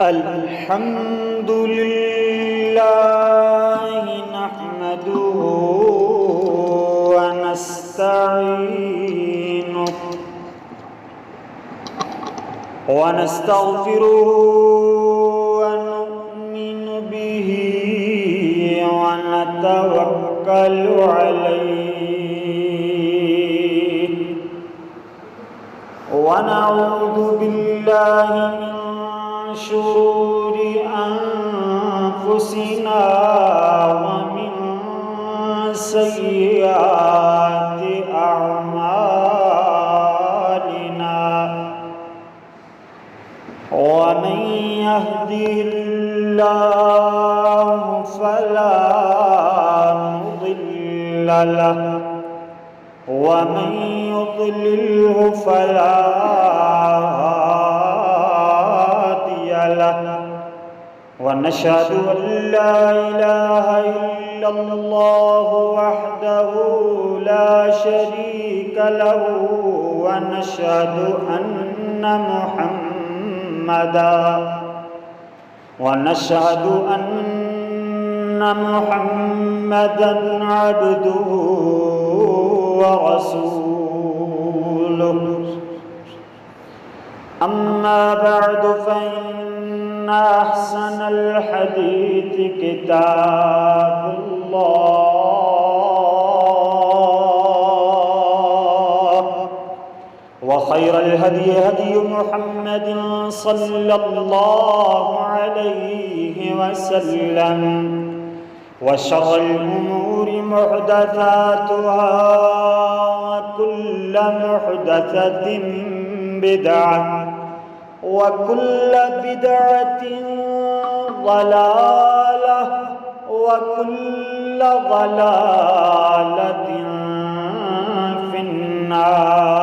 الحمد لله نحمده ونستعينه ونستغفره ونؤمن به ونتوكل عليه ونعوذ بالله من شرور أنفسنا ومن سيئات أعمالنا ومن يهده الله فلا مضل له ومن يضلله فلا هادي له ونشهد أن لا إله إلا الله وحده لا شريك له ونشهد أن محمدا عبده ورسوله أما بعد فإن أحسن الحديث كتاب الله وخير الهدي هدي محمد صلى الله عليه وسلم وشر الأمور محدثاتها وكل محدثة بدعة وكل بدعة ضلالة وكل ضلالة في النار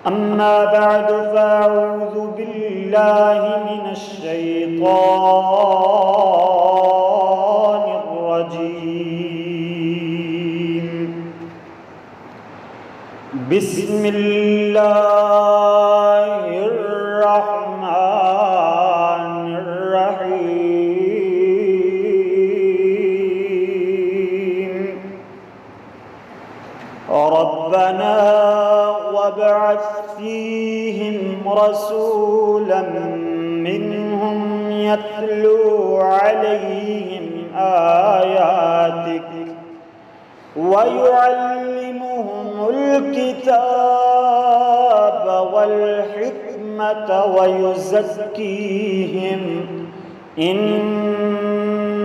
أما بعد فأعوذ بالله من الشيطان الرجيم بسم الله الرحمن الرحيم ربنا وابعث فيهم رسولا منهم يتلو عليهم آياتك ويعلمهم الكتاب والحكمة ويزكيهم إنك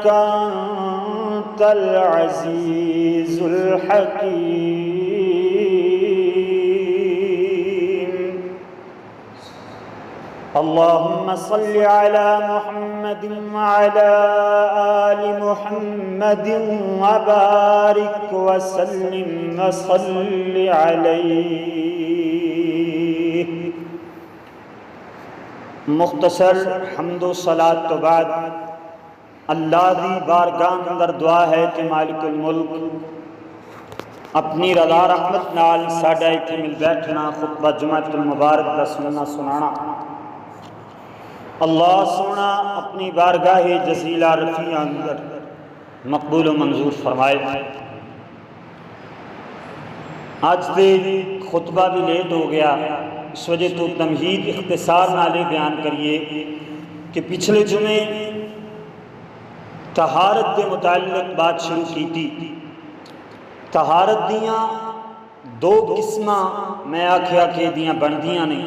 أنت العزيز الحكيم اللهم صل على محمد وعلى آل محمد وبارك وسلم وصل عليه مختصر حمد و صلاۃ تو بعد اللہ دی بارگاہ اندر دعا ہے کہ مالک الملک اپنی رضا رحمت نال ساڈا ایتھے مل بیٹھنا خطبہ جمعۃ المبارک دا سننا سنانا اللہ سونا اپنی بارگاہ جزیلہ رفیع اندر مقبول و منظور فرمائے۔ آج دے خطبہ بھی لیٹ ہو گیا، اس وجہ تو تمہید اختصار نالے بیان کریے کہ پچھلے جمعے طہارت کے متعلق بات شروع کی تھی۔ طہارت دیاں دو قسماں میں آکھیا کہ دیاں بندیاں نے،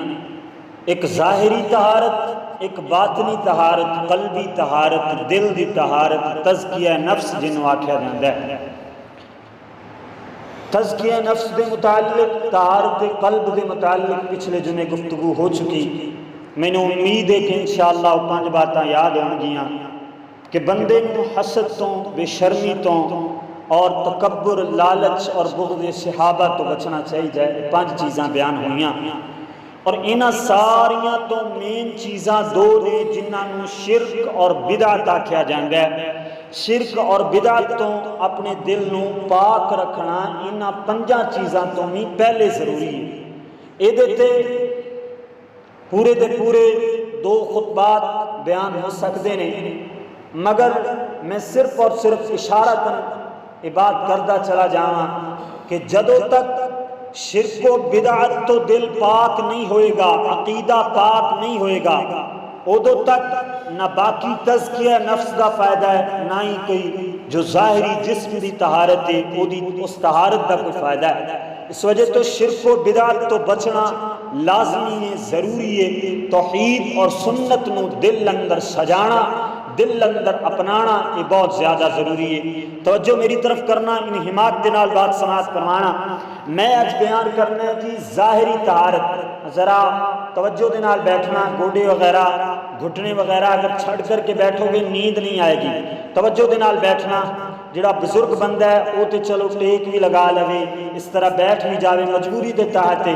ایک ظاہری طہارت، ایک باطنی طہارت، قلبی طہارت، دل دی طہارت، تزکیہ نفس جنوں آکھیا جاندا ہے۔ تزکیہ نفس دے متعلق، طہارت قلب دے متعلق پچھلے جمعے گفتگو ہو چکی۔ میں نے امید ہے کہ انشاءاللہ وہ 5 باتاں یاد ہون گیاں کہ بندے نوں حسد تو، بے شرمی تو اور تکبر، لالچ اور بغض صحابہ تو بچنا چاہیے۔ 5 چیزاں بیان ہوئیاں اور انہاں ساریاں تو مین چیزاں دو نے جنہاں شرک اور بدعت آکھیا جاندا ہے۔ شرک اور بدعت تو اپنے دل نو پاک رکھنا انہاں 5 چیزاں تو بھی پہلے ضروری ہے۔ پورے دے پورے 2 خطبات بیان ہو سکتے ہیں، مگر میں صرف اور صرف اشارتاً یہ بات کردا چلا جاواں کہ جدوں تک شرک و بدعت تو دل پاک نہیں ہوئے گا، عقیدہ پاک نہیں ہوئے گا، ادو تک نہ باقی تزکیہ نفس دا فائدہ ہے، نہ ہی کوئی جو ظاہری جسم دی طہارت ہے اس طہارت دا کوئی فائدہ ہے۔ اس وجہ تو شرک و بدعت تو بچنا لازمی ہے، ضروری ہے۔ توحید اور سنت نو دل اندر سجانا، دل اندر اپنانا یہ بہت زیادہ ضروری ہے۔ توجہ میری طرف کرنا، انہماک دے نال بات سماعت فرمانا۔ میں آج بیان کرنا ہے جی ظاہری طہارت، ذرا توجہ دے نال بیٹھنا، گوڈے وغیرہ گھٹنے وغیرہ اگر چھڑ کر کے بیٹھو گے نیند نہیں آئے گی، توجہ دے نال بیٹھنا۔ جڑا بزرگ بندہ ہے وہ تے چلو ٹیک بھی لگا لوے، اس طرح بیٹھ نہیں جاوے مجبوری دے تحت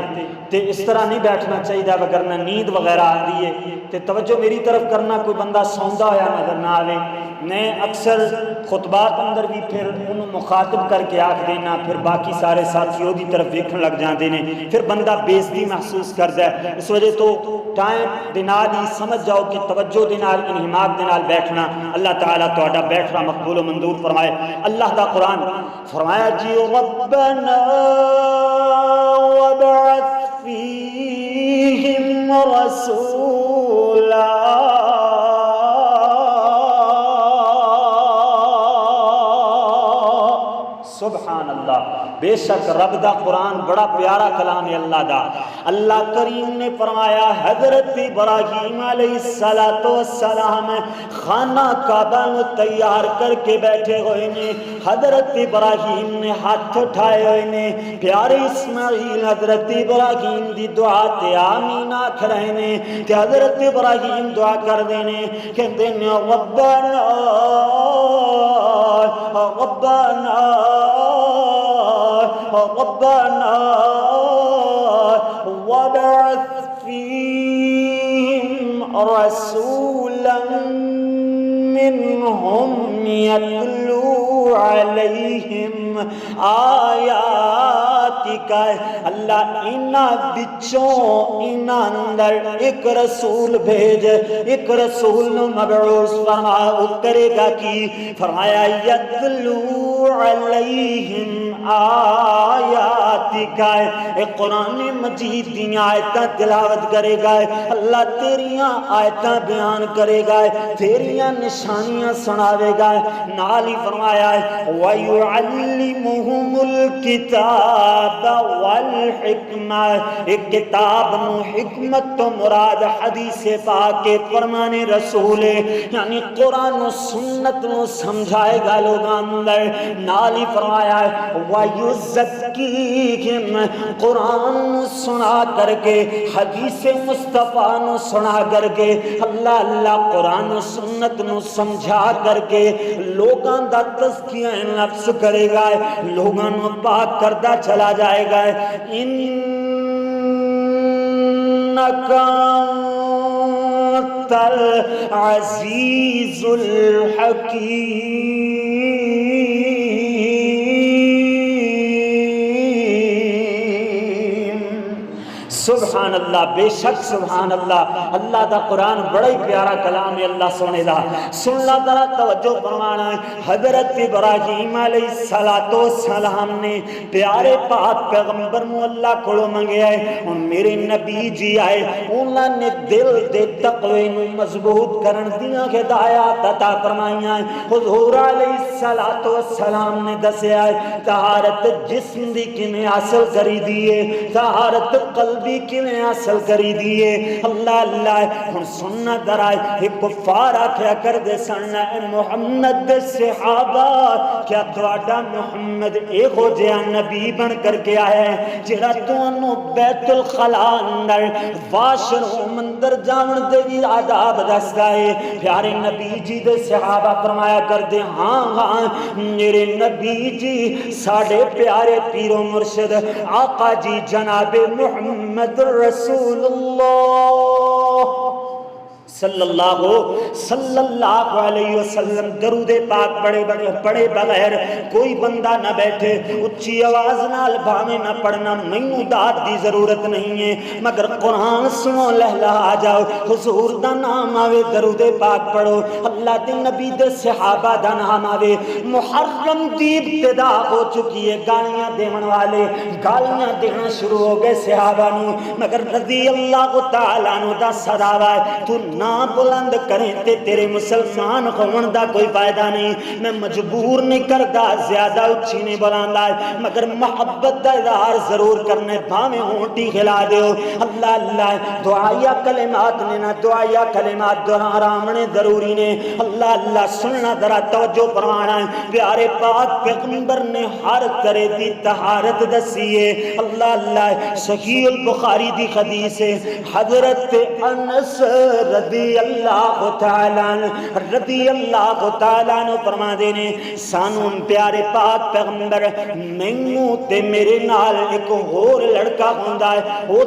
تے اس طرح نہیں بیٹھنا چاہیے، وگرنہ نیند وغیرہ آ رہی ہے تے توجہ میری طرف کرنا، کوئی بندہ سوندا ہویا نظر نہ آوے۔ میں اکثر خطبات اندر بھی پھر انہوں مخاطب کر کے آکھ دینا، پھر باقی سارے ساتھیوں دی طرف دیکھنے لگ جاندے نے، پھر بندہ بےزتی محسوس کردا ہے۔ اس وجہ تو ٹائم دے نال ہی سمجھ جاؤ کہ توجہ دے نال انہماک دے نال بیٹھنا، اللہ تعالیٰ تہاڈا بیٹھنا مقبول و منظور فرمائے۔ اللہ دا قرآن فرمایا جی ربنا وابعث فیہم رسولا سبحان اللہ، بے شک رب دا قرآن بڑا پیارا کلام ہے اللہ دا۔ اللہ کریم نے فرمایا حضرت ابراہیم علیہ السلام خانہ کعبہ میں تیار کر کے بیٹھے ہوئے نے، حضرت ابراہیم نے ہاتھ اٹھائے ہوئے نے، پیارے اسماعیل حضرت ابراہیم دی دعا تے آمین آکھ رہے نے، تے حضرت ابراہیم دعا کر دینے کہندے نے ربنا ربنا ربنا وابعث فيهم رسولا منهم يتلو عليهم آیاتک، اللہ انہاں وچوں انہاں اندر ایک رسول بھیج، ایک رسول مبعوث فرما، وہ کرے گا کی فرمایا یتلو علیہم آیاتک، ایک قرآن مجید دی آیتاں تلاوت کرے گا، اللہ تیریاں آیتاں بیان کرے گا، تیریاں نشانیاں سناوے گا، نال ہی فرمایا وَيُعَلِّمُهُمُ الْكِتَابَ وَالْحِکْمَةَ، ایک کتاب نو حکمت تو مراد حدیث پاک کے فرمان رسول یعنی قرآن و سنت نو سمجھائے گا لوگاں اندر، نال ہی فرمایا وَيُزَكِّيهِمْ، قرآن سنا کر کے حدیث مصطفیٰ نو سنا کر کے اللہ اللہ قرآن و سنت نو سمجھا کر کے لوگاں دا تزکیہ نفس کرے گا، لوگاں نو پاک کردہ چلا جائے گا۔ انکا انت العزیز الحکیم، سبحان اللہ، بے شک سبحان اللہ، اللہ دا قرآن بڑا ہی پیارا کلام ہے اللہ سونے دا۔ سننا ذرا توجہ فرمانا، حضرت ابراہیم علیہ السلام نے پیارے پاک پیغمبر نو اللہ کولو منگیا ہے، ان میرے نبی جی آئے، انہاں نے دل دے تقوی نو مضبوط کرن دیاں ہدایات عطا فرمائیاں، حضور علیہ السلام نے دسیا ہے طہارت جسم دی کیویں حاصل کری دیے، طہارت قلبی کیویں حاصل کری دیے، اللہ اللہ ہن سننا درائے ایک کفار آکھیا کر دے سننا اے محمد دے صحابہ کیا تواڈا محمد ایک ہو جہا نبی بن کر کے آیا ہے جڑا تانوں بیت الخلا اندر واش روم اندر جاون دے وی آداب دسدا ہے؟ پیارے نبی جی دے صحابہ فرمایا کر دے ہاں ہاں میرے نبی جی ساڈے پیارے پیر و مرشد آقا جی جناب محمد رسول اللہ صلی اللہ علیہ وسلم درود پاک پڑھے بغیر کوئی بندہ نہ بیٹھے، اچھی آواز نال بھاویں نہ پڑھنا، مینوں داد دی ضرورت نہیں ہے، مگر قرآن سنو لہلا جاؤ، حضور دا نام آوے درود پاک پڑھو، اللہ دے نبی دے صحابہ دا نام آوے۔ محرم دی ابتدا ہو چکی ہے، گالیاں دیون والے گالیاں دینا شروع ہو گئے صحابہ نو، مگر رضی اللہ تعالیٰ عنہ دا صداوا ہے، تو نہ بلند کریں تے تیرے مسلمان ہون دا کوئی فائدہ نہیں، میں مجبور نہیں کردا زیادہ اچھی نہیں بلاندا ہے، مگر محبت دا اظہار ضرور کرنے، بھاویں ہونٹی کھلا دیو، اللہ اللہ دعائیہ کلمات نے نہ دعائیہ کلمات دہرانے ضروری نے، اللہ اللہ سننا ذرا توجہ فرمانا ہے، پیارے پاک پیغمبر نے ہر طرح دی طہارت دسی ہے، اللہ اللہ صحیح البخاری دی حدیث ہے، حضرت انس رضی اللہ تعالیٰ عنہ فرما دینے سانو پیارے پاک پیغمبر مینوں تے میرے نال ایک اور لڑکا ہوندا ہے، او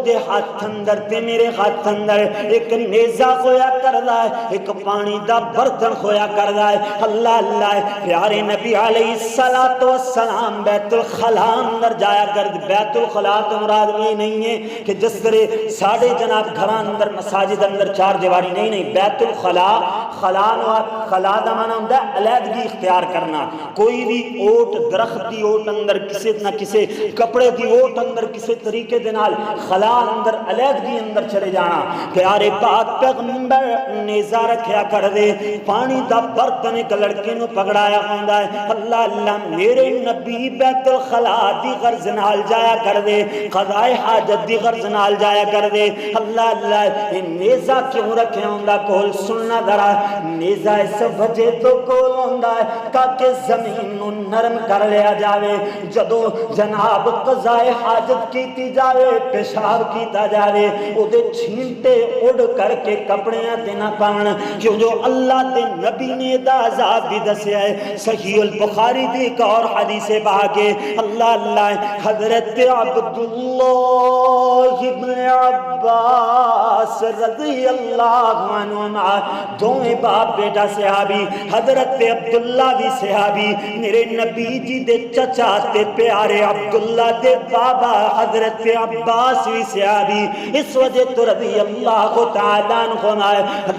دے ہاتھ اندر تے میرے ہاتھ اندر ایک نیزہ ہویا کردا ہے، ایک پانی دا برتن ہویا کردا ہے، اللہ اللہ پیارے نبی علیہ الصلوۃ والسلام بیت الخلاء اندر جایا کرد، بیت الخلاء تو مراد یہ نہیں ہے کہ جس طرح ساڑھے جناب گھراں اندر مساجد اندر چار دیواری نہیں، بیت الخلاء خلا دا معنی ہوندا ہے علیحدگی اختیار کرنا، کوئی بھی اوٹ درخت دی اوٹ اندر کسی نہ کسی کپڑے دی اوٹ اندر کسی طریقے دے نال خلا اندر علیحدگی اندر چلے جانا، پیارے پاک پیغمبر نیزہ رکھیا کر دے، پانی دا برتن ایک لڑکے نو پکڑایا ہوندا ہے، اللہ اللہ میرے نبی بیت الخلاء دی غرض نال جایا کر دے، قضاء حاجت دی غرض نال جایا کر دے، اللہ اللہ نیزہ کیوں رکھے ہوندا کول سننا ذرا، نیزہ اس وجہ تو کول ہوندا ہے تاکہ زمین نو نرم کر لیا جاوے، جدو جناب قضاء حاجت کیتی جاوے پیشاب کیتا جاوے او دے چھینٹے اڑ کر کے کپڑیاں تے نہ پاون، کیوں جو اللہ دے نبی نے دا عذاب بھی دسیا ہے، صحیح البخاری دی ایک اور حدیث باقی، اللہ اللہ حضرت عبداللہ ابن عباس رضی اللہ عنہما دوئے باپ بیٹا صحابی، حضرت عبداللہ بھی صحابی، میرے نبی جی دے چچا تے پیارے عبداللہ دے بابا حضرت عباس بھی صحابی، اس وجہ تو رضی اللہ تعالیٰ عنہما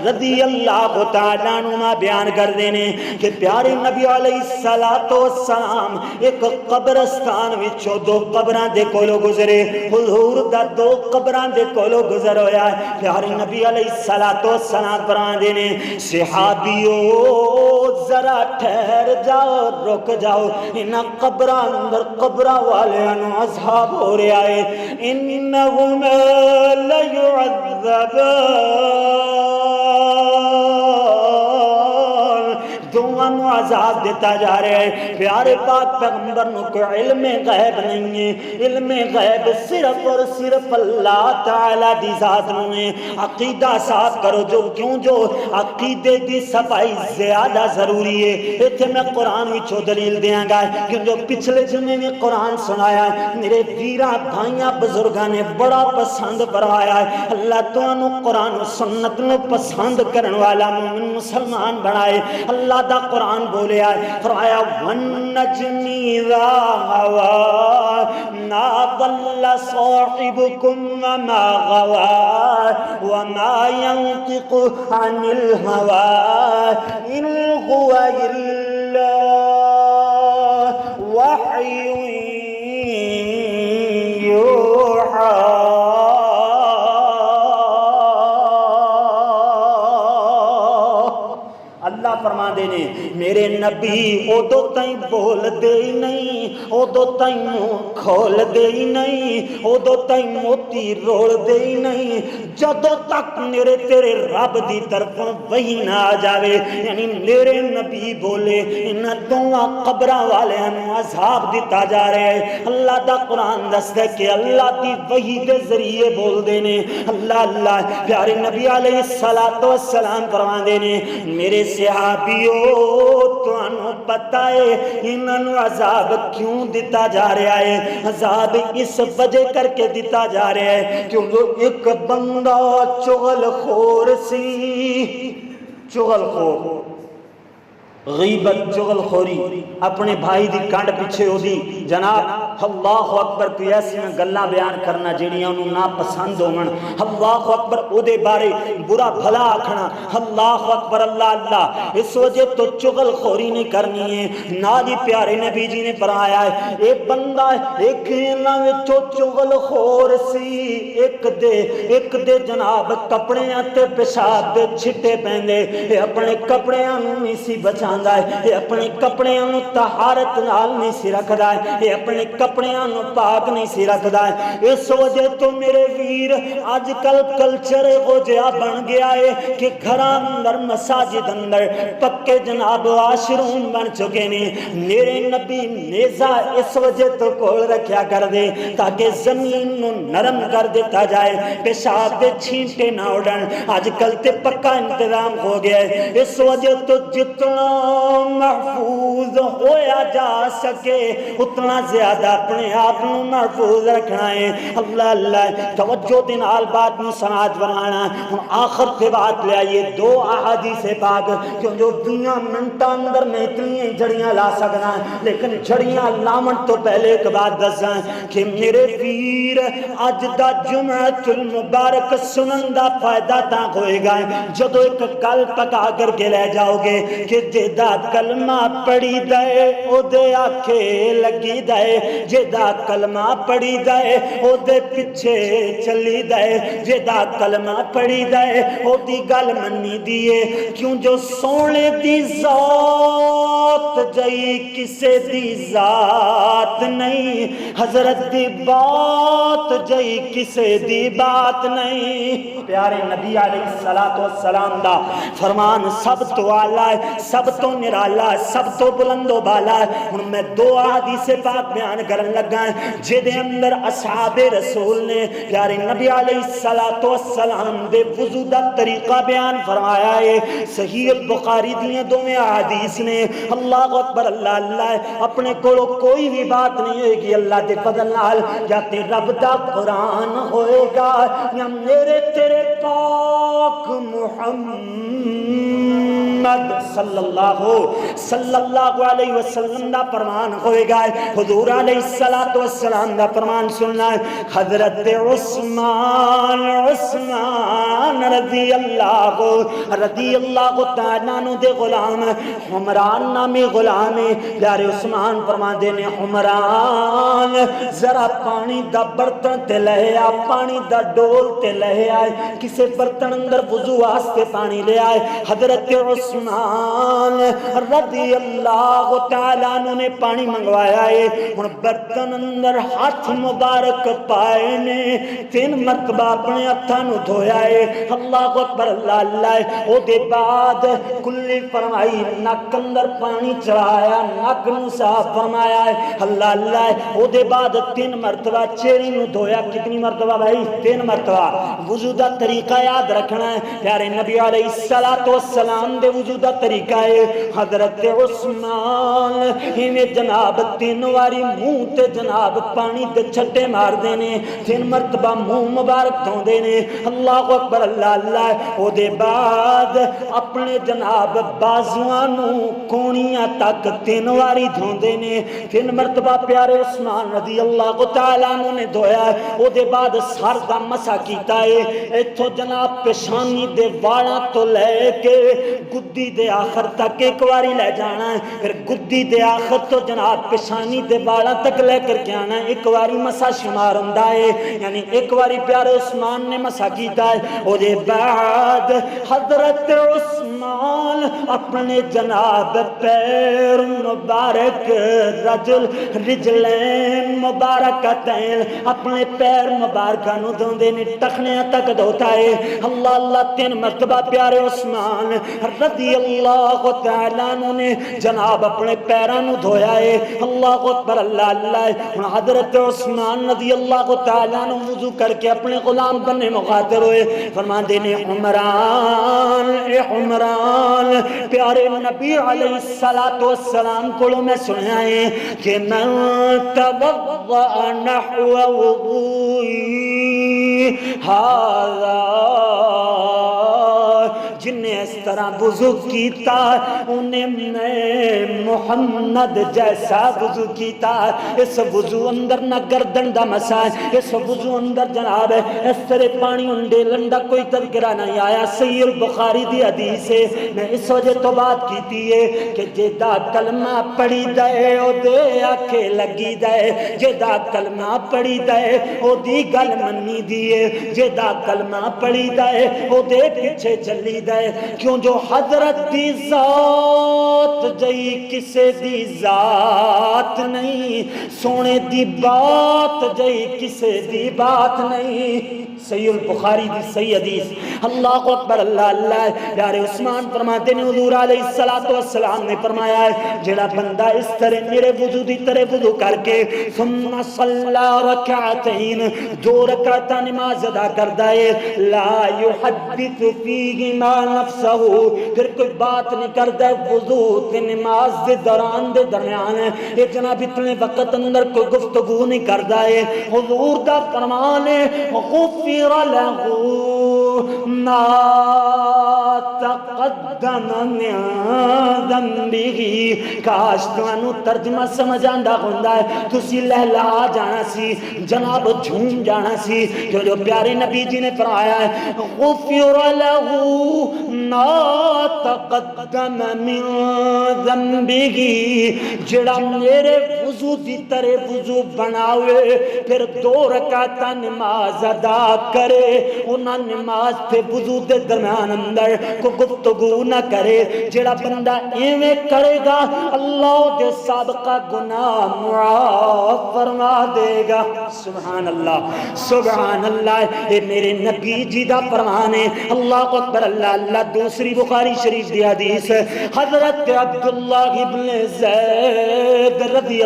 رضی اللہ تعالیٰ عنہما بیان کر دینے کہ پیارے نبی علیہ السلام ایک قبرستان وچوں دو قبران دے کولو گزرے، حضور دا دو قبران دے کولو گزر ہویا ہے، پیارے نبی علیہ السلام فرمان دینے صحابیو ذرا ٹھہر جاؤ رک جاؤ، انہاں قبران اندر قبران والے انہوں عذاب ہو رہا ہے، انہم لیعذبان دونوں عذاب دیتا جا رہے ہیں، پیارے پاک پیغمبر نو کوئی علم غیب نہیں ہے، علم غیب صرف اور صرف اللہ تعالیٰ دی ذات نو ہے، عقیدہ صاف کرو جو کیوں جو عقیدے دی صفائی زیادہ ضروری ہے، ایتھے میں قرآن وچوں دلیل دیاں گا کیوں جو پچھلے جمعے میں قرآن سنایا ہے، میرے ویراں بھائیاں بزرگاں نے بڑا پسند فرمایا ہے، اللہ تو انو قرآن و سنت نو پسند کرن والا مومن مسلمان بنائے، اللہ دا قرآن بولے آئے فرمایا وَالنَّجْمِ إِذَا هَوَىٰ مَا ضَلَّ صَاحِبُكُمْ وَمَا غَوَىٰ وَمَا يَنطِقُ عَنِ الْهَوَىٰ إِنْ هُوَ إِلَّا وَحْيٌ يُوحَىٰ، اللہ فرما دینے میرے نبی او دو تائیں بول دے ہی نہیں، او دو تائیں منہ کھول دے ہی نہیں، او دو تائیں موتی روڑ دے ہی نہیں جدو تک میرے تیرے رب دی طرف وہی نہ آ جاوے، یعنی میرے نبی بولے ان دونوں قبرہ والے انو عذاب دیتا جا رہے ہیں، اللہ دا قرآن دستے کہ اللہ دی وحی دے ذریعے بول دینے، اللہ اللہ پیارے نبی علیہ السلام فرما دینے میرے صحابیوں تانوں پتہ ہے انہاں نوں عذاب کیوں دتا جا رہا ہے؟ عذاب اس وجہ کر کے دتا جا رہا ہے کیونکہ ایک بندہ چغل خور سی، چغل خور، غیبت چغل خوری، اپنے بھائی دی کانڈ پیچھے ہو دی جناب اللہ اکبر کوئی ایسی گلاں بیان کرنا جڑیاں انہوں نا پسند ہون، اللہ اکبر او دے بارے برا بھلا آکھنا، اللہ اکبر اللہ اللہ، اس وجہ تو چغل خوری نہیں کرنی ہے۔ ناجی پیارے نبی جی نے فرمایا ہے ایک بندہ ایک انہاں وچوں چغل خور سی، ایک دے جناب کپڑے تے پیشاب دے چھٹے پیندے، اپنے کپڑے نہیں سی بچاندا ہے، یہ اپنے کپڑے نوں طہارت نال نہیں سی رکھدا ہے، یہ اپنے کپڑے نوں پاک نہیں سی رکھدا ہے۔ اس وجہ تو میرے ویر اج کل کلچر ہو جیا بن گیا ہے کہ گھراں اندر مساجد اندر پکے جناب واش روم بن چکے نے۔ میرے نبی نیزہ اس وجہ تو کول رکھیا کر دے تاکہ زمین نوں نرم کر دیتا جائے، پیشاب دے چھینٹے نہ اڑن۔ آج کل تے پکا انتظام ہو گیا ہے، اس وجہ تو جتنا محفوظ ہویا جا سکے اتنا زیادہ اپنے آپ کو محفوظ رکھنا ہے۔ اللہ اللہ توجہ دن آل بات میں سماعت بنانا۔ ہم آخر پہ بات لے آئیے دو احادیث پاک کیوں جو 20 منٹہ اندر میں اتنی جڑیاں لا سکنا ہے، لیکن جڑیاں لامن تو پہلے ایک بات دساں کہ میرے ویر اج دا جمعۃ المبارک سنن دا فائدہ تاں ہوئے گا جدو ایک گل پکا کر کے لے جاؤ گے کہ جیدہ کلمہ پڑھی دے او دے آکھے لگی دے، جیدہ کلمہ پڑھی دے او دے پیچھے چلی دے، جیدہ کلمہ پڑھی دے او دی گل منی دیئے، کیوں جو سونے دی ذات جائی کسے دی ذات نہیں، حضرت دی بات جائی کسے دی بات نہیں۔ پیارے نبی علیہ السلام دا فرمان سب تو اعلیٰ ہے، سب تو نرالا ہے، سب تو بلند و بالا ہے۔ ہن میں دو حدیث پاک بیان کرن لگا ہے جدے اندر اصحاب رسول نے پیارے نبی علیہ السلام دے وضو دا طریقہ بیان فرمایا ہے۔ صحیح البخاری دیاں دوویں احادیث نے۔ اللہ اکبر اللہ اللہ، اپنے کولو کوئی بھی بات نہیں ہوئے گی اللہ دے فضل نال، یا تے رب دا قرآن ہوئے گا یا میرے تیرے پاک محمد صلی اللہ علیہ وسلم دا فرمان ہوئے گا۔ حضور علیہ السلام دا فرمان سننا ہے، حضرت عثمان رضی اللہ تعالیٰ عنہ دے غلام حمران نامی غلام پیارے عثمان فرما دینے حمران ذرا پانی دا برتن تے لے آ، پانی دا ڈول تے لے آئے، کسے برتن اندر وضو آستے پانی لے آئے۔ حضرت عثمان رضی اللہ تعالیٰ عنہ نے پانی منگوایا ہے، ان برتن اندر ہاتھ مبارک پائے نے 3 مرتبہ اپنے ہتھاں دھویا ہے۔ اللہ اکبر اللہ اللہ، او دے بعد کلی فرمائی نک اندر پانی چڑھایا، نک نو صاف فرمایا ہے۔ اللہ اللہ، او دے بعد 3 مرتبہ چہرے نو دھویا۔ کتنی مرتبہ بھائی؟ 3 مرتبہ۔ وضو دا طریقہ یاد رکھنا ہے، پیارے نبی علیہ السلام دے وضو دا طریقہ ہے۔ حضرت عثمان ہمیں جناب 3 واری منہ تے جناب پانی دے چھٹے مار دینے، 3 مرتبہ منہ مبارک دھو دینے۔ اللہ اکبر اللہ اللہ، او دے بعد اپنے جناب بازوانو کونیاں تک 3 واری دھو دینے، 3 مرتبہ پیارے عثمان رضی اللہ تعالیٰ عنہ نے دھویا ہے۔ او دے بعد سر دا مسا کیتا ہے، ایتھو جناب پیشانی دے واڑاں تو لے کے گدی دے آخر تک ایک واری لے جانا ہے، پھر گدی دے آخر تو جناب پیشانی دے واڑاں تک لے کر کے آنا ہے۔ ایک واری مسا شمار ہوندا ہے، یعنی ایک واری پیارے عثمان نے مسا کیتا ہے۔ او دے بعد حضرت عثمان اپنے جناب پیر مبارک رجلین مبارکتین اپنے پیر مبارکہ نو دھوندے نے، ٹخنیاں تک دھوتا ہے۔ اللہ اللہ 3 مرتبہ پیارے عثمان رضی رضی اللہ تعالیٰ عنہ نے جناب اپنے پیروں نو دھویا ہے. اللہ اکبر اللہ اللہ. ہن حضرت عثمان رضی اللہ تعالیٰ عنہ وضو کر کے اپنے غلام بننے مخاطب ہوئے. فرماندے نے عمران اے عمران پیارے نبی علیہ الصلوۃ والسلام کو میں سنیا ہے کہ من توضأ نحو وضوئی ھذا جن نے اس طرح وضو کیتا انہیں میں محمد جیسا وضو کیتا. اس وضو اندر نہ گردن دا مسا, اس وضو اندر جناب اس طرح پانی انڈے لنڈا کوئی تذکرہ نہیں آیا. صحیح البخاری دی حدیث ہے. میں اس وجہ تو بات کیتی ہے کہ جدا کلمہ پڑھی دے او دے آکھے لگی دے, جدا کلمہ پڑھی دے او دی گل منی دیے, جدا کلمہ پڑھی دے او دے پیچھے چلی دے. کیوں جو حضرت دی ذات جئی کسے دی ذات نہیں, سونے دی بات جئی کسے دی بات نہیں. صحیح البخاری دی صحیح حدیث. اللہ اکبر اللہ اللہ. پیارے عثمان فرماتے ہیں حضور علیہ الصلوۃ والسلام نے فرمایا ہے جڑا بندہ اس طرح میرے وضو دی طرح وضو کر کے ثم صلی رکعتین دو رکعت نماز ادا کردا ہے لا یحدث فیہما نفسہ, پھر کوئی بات نہیں کردا ہے وضو تے نماز دے دوران دے درمیان یہ جناب اتنے وقت اندر کوئی گفتگو نہیں کردا ہے. حضور دا فرمان ہے غفر له ما تقدم من ذنبه. کاش تانوں ترجمہ سمجھ آندا ہوندا ہے تسی لہلا جانا سی, جناب جھوم جانا سی. جو پیارے نبی جی نے فرمایا ہے غفر له ما تقدم من ذنبه, جڑا میرے وضو دی طرح وضو بناوے پھر دو رکعت نماز ادا کرے, انہاں نماز تے وضو دے درمیان اندر کو گفتگو نہ کرے. جڑا بندہ ایویں کرے گا اللہ دے سابقہ گناہ معاف فرما دے گا. سبحان اللہ سبحان اللہ. اے میرے نبی جی دا فرمان ہے. اللہ اکبر اللہ اللہ. دوسری بخاری شریف دی حدیث حضرت عبداللہ ابن زید رضی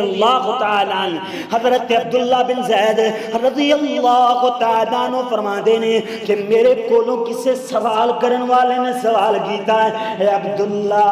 اللہ تعالی عنہ, حضرت عبداللہ بن زید رضی اللہ تعالی عنہ فرما دینے کہ میرے کولوں کسے سوال کرن والے نے سوال کیتا ہے اے عبداللہ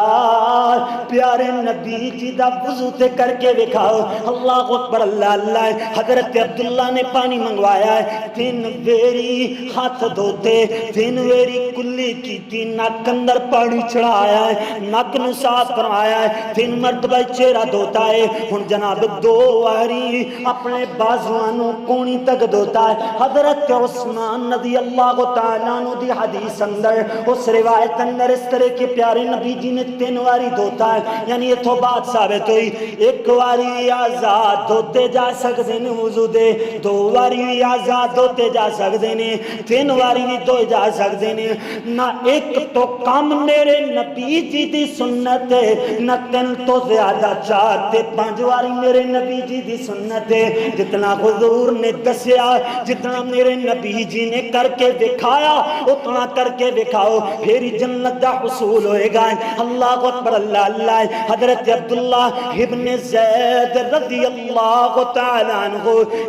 پیارے نبی جی دا وضو تے کر کے دکھاؤ. اللہ اکبر اللہ اللہ. حضرت عبداللہ نے پانی منگوایا ہے, 3 ویری ہاتھ دھوتے, 3 ویری کلی کیتی, نک اندر پانی چڑھایا ہے, نک نو صاف کروایا ہے, 3 مرتبہ چہرہ دھوتا ہے. ہن جناب 2 واری اپنے بازوانوں کونی تک دھوتا ہے. حضرت عثمان رضی اللہ تعالیٰ عنہ دی حدیث اندر اس روایت اندر اس طرح کے پیارے نبی جی نے 3 واری دھوتا ہے. یعنی یہ تو بات ثابت ہوئی 1 واری آزاد دھوتے جا سکتے ہیں وضو دے, 2 واری آزاد دھوتے جا سکتے ہیں, 3 واری بھی دھوئے جا سکتے ہیں. نہ ایک تو کم میرے نبی جی دی سنت ہے, نہ 3 تو زیادہ 4 تے 5 واری میرے نبی جی دی سنت ہے. جتنا حضور نے دسیا, جتنا میرے نبی جی نے کر کے دکھایا اتنا کر کے دکھاؤ, پھر جنت دا حصول ہوئے گا. اللہ اکبر اللہ اللہ. حضرت عبداللہ ابن زید رضی اللہ تعالی عنہ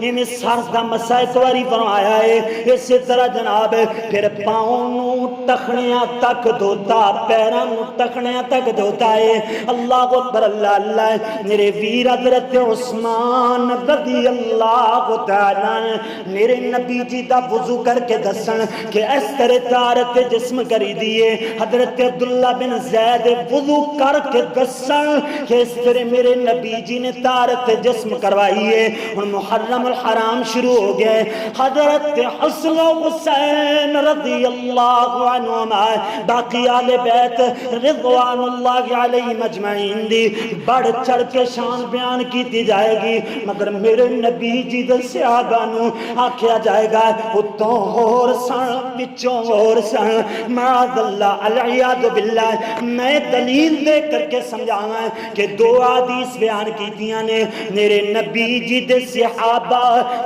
ان سر دا مسا ایک واری فرمایا ہے. اسی طرح جناب پھر پاؤں نو ٹخنیاں تک دھوتا, پیراں نو ٹخنیاں تک دھوتا ہے. اللہ اکبر اللہ اللہ. میرے ویر حضرت عثمان رضی اللہ تعالی میرے نبی جی دا وضو کر کے دسن کہ اس طرح طہارت جسم کری دیے. حضرت عبداللہ بن زید وضو کر کے دسن کہ اس طرح میرے نبی جی نے طہارت جسم کروائی ہے. اور محرم الحرام شروع ہو گئے. حضرت حسن و حسین رضی اللہ عنہما باقی آل بیت رضوان اللہ علیہ مجمعین دی بڑھ چڑھ کے شان بیان کی جائے گی، مگر میرے نبی جی دے صحابہ نو آکھیا جائے گا اتوں اور سن وچوں اور سن، معاذ اللہ العیاذ باللہ۔ میں دلیل دے کر کے سمجھاواں کہ دو حدیث بیان کیتیاں نے، میرے نبی جی دے صحابہ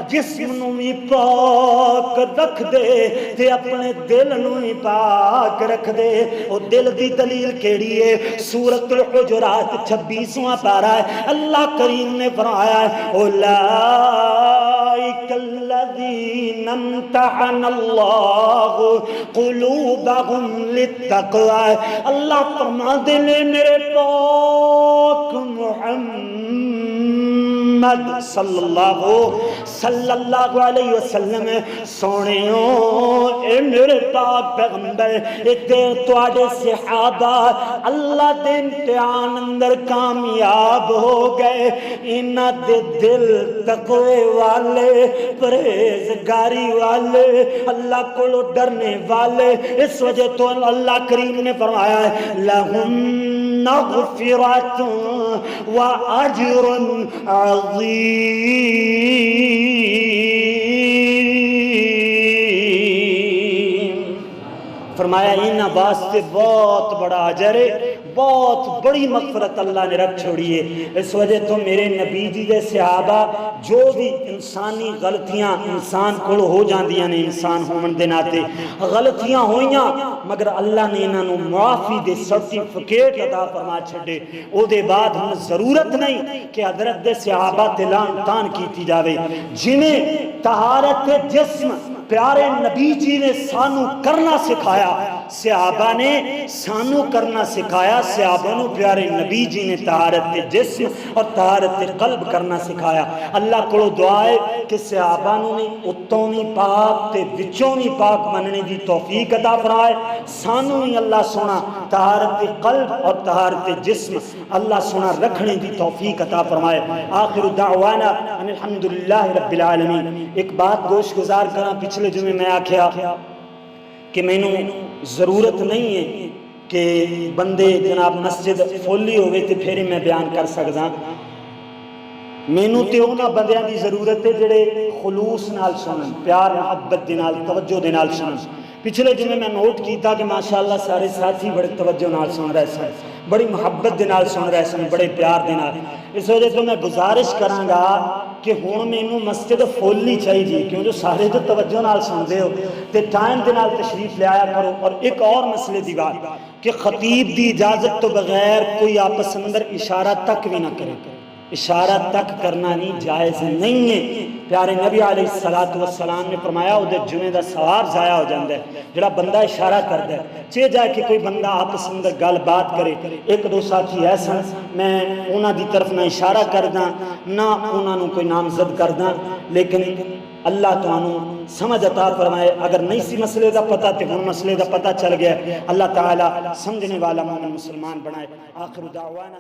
جسم نو بھی پاک رکھ دے تے اپنے دل نو بھی پاک رکھ دے۔ او دل دی دلیل کیڑی ہے؟ سورۃ الحجرات 26واں پارہ ہے، اللہ کریم نے فرمایا اولئک الذین امتحن اللہ قلوبہم للتقوی۔ اللہ فرماتے ہیں میرے پاک محمد صلی اللہ علیہ وسلم سونےوں، اے میرے پاک پیغمبر، تواڈے صحابہ اللہ دے امتحان اندر کامیاب ہو گئے، انہاں دے دل تقوی والے، پرہیزگاری والے، اللہ کو ڈرنے والے۔ اس وجہ تو اللہ کریم نے فرمایا ہے لہم مغفرۃ واجر عظیم۔ فرمایا انہاں واسطے بہت بڑا اجر ہے، بہت بڑی مغفرت اللہ نے رکھ چھوڑی ہے۔ اس وجہ تو میرے نبی جی دے صحابہ جو بھی انسانی غلطیاں انسان کو ہو جاندیاں نے، انسان ہون دے ناتے غلطیاں ہوئیاں، مگر اللہ نے انہاں نو معافی دے سرٹیفکیٹ عطا فرما چھڈے۔ او دے بعد ہن ضرورت نہیں کہ حضرت دے صحابہ تے لعن تان کیتی جاوے۔ جنہیں طہارت جسم پیارے نبی جی نے سانو کرنا سکھایا، صحابہ نے سانو کرنا سکھایا، صحابہ نو پیارے نبی جی نے طہارت جسم اور طہارت قلب کرنا سکھایا۔ اللہ کو دعا ہے کہ صحابہ نو نہیں اتوں نہیں پاک تے وچوں نہیں پاک مننے دی توفیق عطا فرمائے، سانو ہی اللہ سونا طہارت قلب اور طہارت جسم اللہ سونا رکھنے دی توفیق عطا فرمائے۔ آخر دعوانا ان الحمدللہ رب العالمین۔ ایک بات گوش گزار کرنا، پچھلے جمعے میں آکھیا کہ میں نو ضرورت نہیں ہے کہ بندے جناب مسجد فولی ہوئے تے پھر میں بیان کر سکدا، مینوں تے انہاں بندیاں دی ضرورت ہے جڑے خلوص نال سنن، پیار محبت دے نال توجہ دے نال سنن۔ پچھلے جمعے میں نوٹ کیتا کہ ماشاءاللہ سارے ساتھی بڑے توجہ نال سن رہے سن، بڑی محبت دے نال سن رہے سن، بڑے پیار دے نال۔ اس وجہ تو میں گزارش کراں گا کہ ہن مینوں مسجد فل ہی چاہیے، کیوں جو سارے تو توجہ نال سنتے ہو تے ٹائم دے نال تشریف لے آیا کرو۔ اور ایک اور مسئلے دی بات کہ خطیب دی اجازت تو بغیر کوئی آپس اندر اشارہ تک بھی نہ کرے، اشارہ تک کرنا نہیں جائز نہیں ہے۔ پیارے نبی علیہ السلام نے فرمایا وہ جمعے دا ثواب ضائع ہو جاتا ہے جڑا بندہ اشارہ کرتا ہے۔ چاہے جائے کہ کوئی بندہ آپس اندر گل بات کرے، ایک دو ساتھی ایسا میں انہاں دی طرف نہ اشارہ کردا نہ انہاں نو کوئی نامزد کردا، لیکن اللہ تعالیٰ سمجھ عطا فرمائے۔ اگر نہیں سی مسئلے دا پتہ تے ہن مسئلے دا پتہ چل گیا، اللہ تعالیٰ سمجھنے والا مومن مسلمان بنائے۔ آخر دعوانا